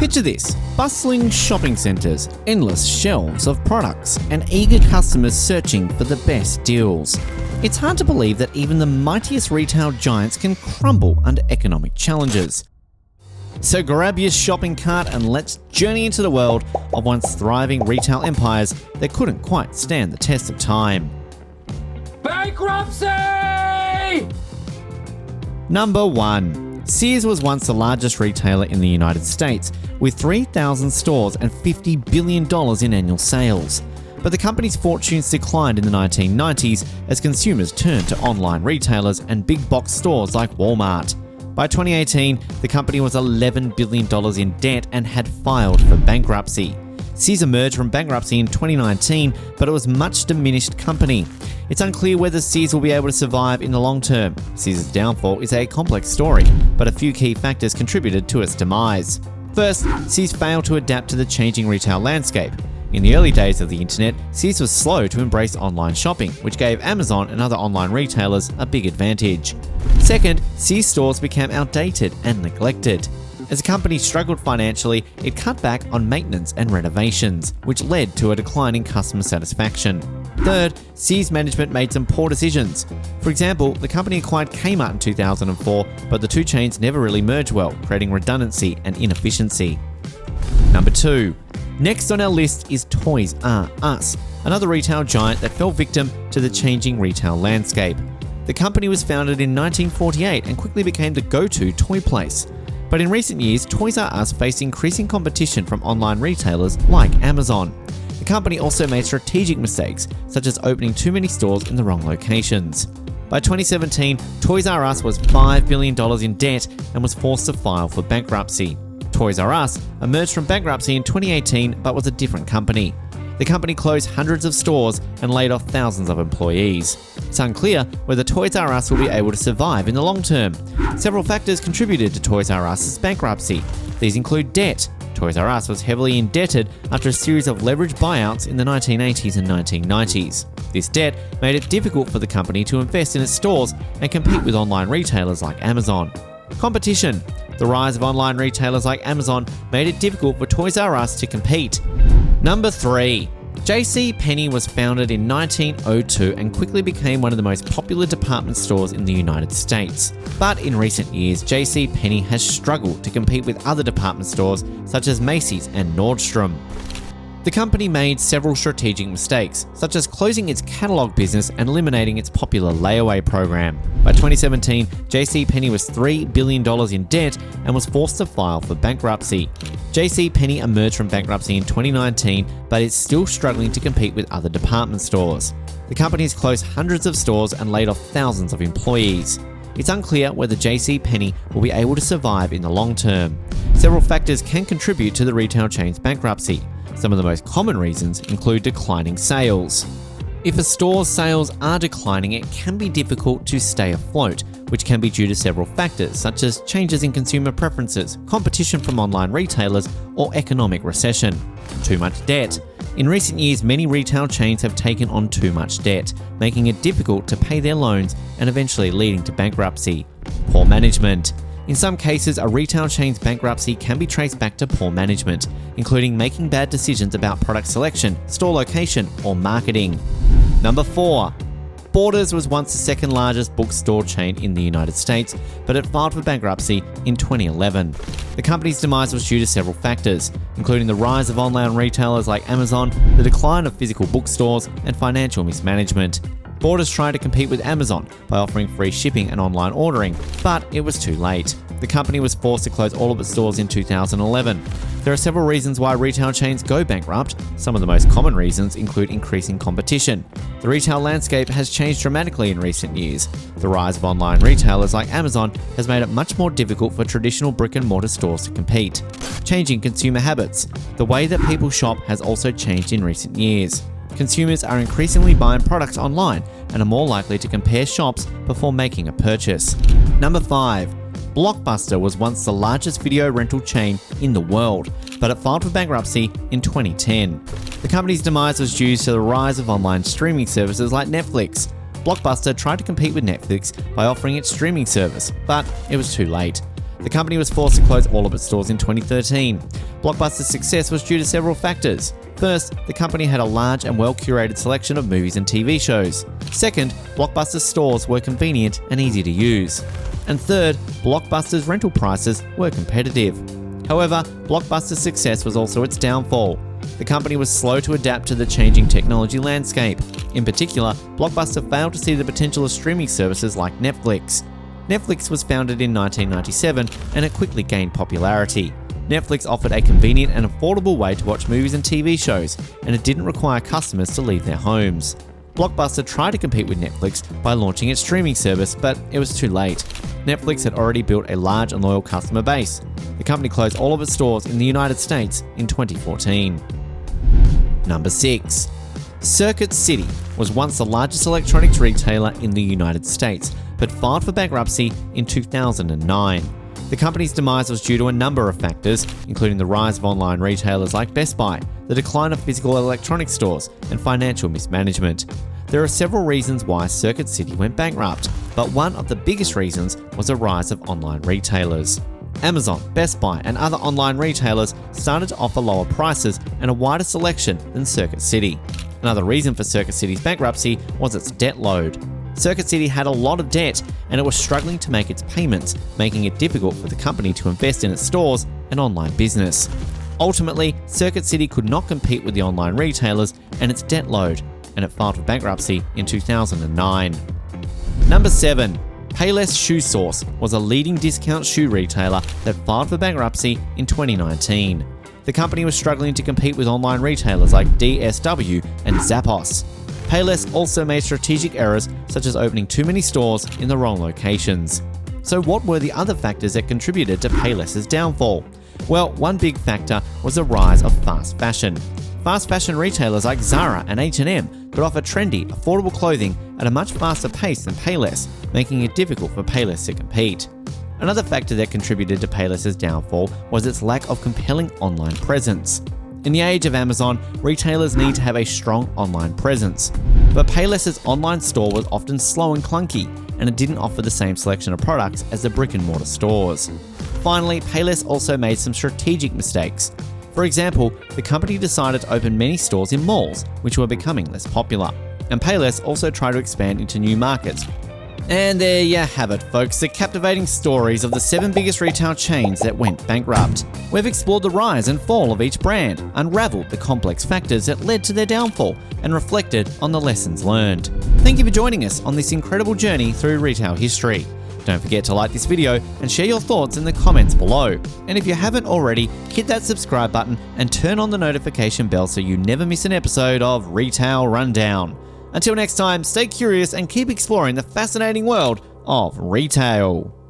Picture this: bustling shopping centres, endless shelves of products, and eager customers searching for the best deals. It's hard to believe that even the mightiest retail giants can crumble under economic challenges. So grab your shopping cart and let's journey into the world of once thriving retail empires that couldn't quite stand the test of time. Bankruptcy! Number 1. Sears was once the largest retailer in the United States, with 3,000 stores and $50 billion in annual sales. But the company's fortunes declined in the 1990s as consumers turned to online retailers and big box stores like Walmart. By 2018, the company was $11 billion in debt and had filed for bankruptcy. Sears emerged from bankruptcy in 2019, but it was a much diminished company. It's unclear whether Sears will be able to survive in the long term. Sears' downfall is a complex story, but a few key factors contributed to its demise. First, Sears failed to adapt to the changing retail landscape. In the early days of the internet, Sears was slow to embrace online shopping, which gave Amazon and other online retailers a big advantage. Second, Sears stores became outdated and neglected. As the company struggled financially, it cut back on maintenance and renovations, which led to a decline in customer satisfaction. Third, Sears management made some poor decisions. For example, the company acquired Kmart in 2004, but the two chains never really merged well, creating redundancy and inefficiency. Number 2. Next on our list is Toys R Us, another retail giant that fell victim to the changing retail landscape. The company was founded in 1948 and quickly became the go-to toy place. But in recent years, Toys R Us faced increasing competition from online retailers like Amazon. The company also made strategic mistakes, such as opening too many stores in the wrong locations. By 2017, Toys R Us was $5 billion in debt and was forced to file for bankruptcy. Toys R Us emerged from bankruptcy in 2018 but was a different company. The company closed hundreds of stores and laid off thousands of employees. It's unclear whether Toys R Us will be able to survive in the long term. Several factors contributed to Toys R Us's bankruptcy. These include debt. Toys R Us was heavily indebted after a series of leveraged buyouts in the 1980s and 1990s. This debt made it difficult for the company to invest in its stores and compete with online retailers like Amazon. Competition. The rise of online retailers like Amazon made it difficult for Toys R Us to compete. Number 3. JCPenney was founded in 1902 and quickly became one of the most popular department stores in the United States. But in recent years, JCPenney has struggled to compete with other department stores such as Macy's and Nordstrom. The company made several strategic mistakes, such as closing its catalog business and eliminating its popular layaway program. By 2017, JCPenney was $3 billion in debt and was forced to file for bankruptcy. JCPenney emerged from bankruptcy in 2019, but is still struggling to compete with other department stores. The company has closed hundreds of stores and laid off thousands of employees. It's unclear whether JCPenney will be able to survive in the long term. Several factors can contribute to the retail chain's bankruptcy. Some of the most common reasons include declining sales. If a store's sales are declining, it can be difficult to stay afloat, which can be due to several factors such as changes in consumer preferences, competition from online retailers, or economic recession. Too much debt. In recent years, many retail chains have taken on too much debt, making it difficult to pay their loans and eventually leading to bankruptcy. Poor management. In some cases, a retail chain's bankruptcy can be traced back to poor management, including making bad decisions about product selection, store location, or marketing. Number 4. Borders was once the second largest bookstore chain in the United States, but it filed for bankruptcy in 2011. The company's demise was due to several factors, including the rise of online retailers like Amazon, the decline of physical bookstores, and financial mismanagement. Borders tried to compete with Amazon by offering free shipping and online ordering, but it was too late. The company was forced to close all of its stores in 2011. There are several reasons why retail chains go bankrupt. Some of the most common reasons include increasing competition. The retail landscape has changed dramatically in recent years. The rise of online retailers like Amazon has made it much more difficult for traditional brick-and-mortar stores to compete. Changing consumer habits. The way that people shop has also changed in recent years. Consumers are increasingly buying products online and are more likely to compare shops before making a purchase. Number 5. Blockbuster was once the largest video rental chain in the world, but it filed for bankruptcy in 2010. The company's demise was due to the rise of online streaming services like Netflix. Blockbuster tried to compete with Netflix by offering its streaming service, but it was too late. The company was forced to close all of its stores in 2013. Blockbuster's success was due to several factors. First, the company had a large and well-curated selection of movies and TV shows. Second, Blockbuster's stores were convenient and easy to use. And third, Blockbuster's rental prices were competitive. However, Blockbuster's success was also its downfall. The company was slow to adapt to the changing technology landscape. In particular, Blockbuster failed to see the potential of streaming services like Netflix. Netflix was founded in 1997 and it quickly gained popularity. Netflix offered a convenient and affordable way to watch movies and TV shows, and it didn't require customers to leave their homes. Blockbuster tried to compete with Netflix by launching its streaming service, but it was too late. Netflix had already built a large and loyal customer base. The company closed all of its stores in the United States in 2014. Number 6. Circuit City was once the largest electronics retailer in the United States, but filed for bankruptcy in 2009. The company's demise was due to a number of factors, including the rise of online retailers like Best Buy, the decline of physical electronics stores, and financial mismanagement. There are several reasons why Circuit City went bankrupt, but one of the biggest reasons was a rise of online retailers. Amazon, Best Buy, and other online retailers started to offer lower prices and a wider selection than Circuit City. Another reason for Circuit City's bankruptcy was its debt load. Circuit City had a lot of debt and it was struggling to make its payments, making it difficult for the company to invest in its stores and online business. Ultimately, Circuit City could not compete with the online retailers and its debt load, and it filed for bankruptcy in 2009. Number 7. Payless Shoe Source was a leading discount shoe retailer that filed for bankruptcy in 2019. The company was struggling to compete with online retailers like DSW and Zappos. Payless also made strategic errors such as opening too many stores in the wrong locations. So what were the other factors that contributed to Payless's downfall? Well, one big factor was the rise of fast fashion. Fast fashion retailers like Zara and H&M could offer trendy, affordable clothing at a much faster pace than Payless, making it difficult for Payless to compete. Another factor that contributed to Payless's downfall was its lack of compelling online presence. In the age of Amazon, retailers need to have a strong online presence. But Payless's online store was often slow and clunky, and it didn't offer the same selection of products as the brick-and-mortar stores. Finally, Payless also made some strategic mistakes. For example, the company decided to open many stores in malls, which were becoming less popular. And Payless also tried to expand into new markets. And there you have it, folks, the captivating stories of the 7 biggest retail chains that went bankrupt. We've explored the rise and fall of each brand, unraveled the complex factors that led to their downfall, and reflected on the lessons learned. Thank you for joining us on this incredible journey through retail history. Don't forget to like this video and share your thoughts in the comments below. And if you haven't already, hit that subscribe button and turn on the notification bell so you never miss an episode of Retail Rundown. Until next time, stay curious and keep exploring the fascinating world of retail.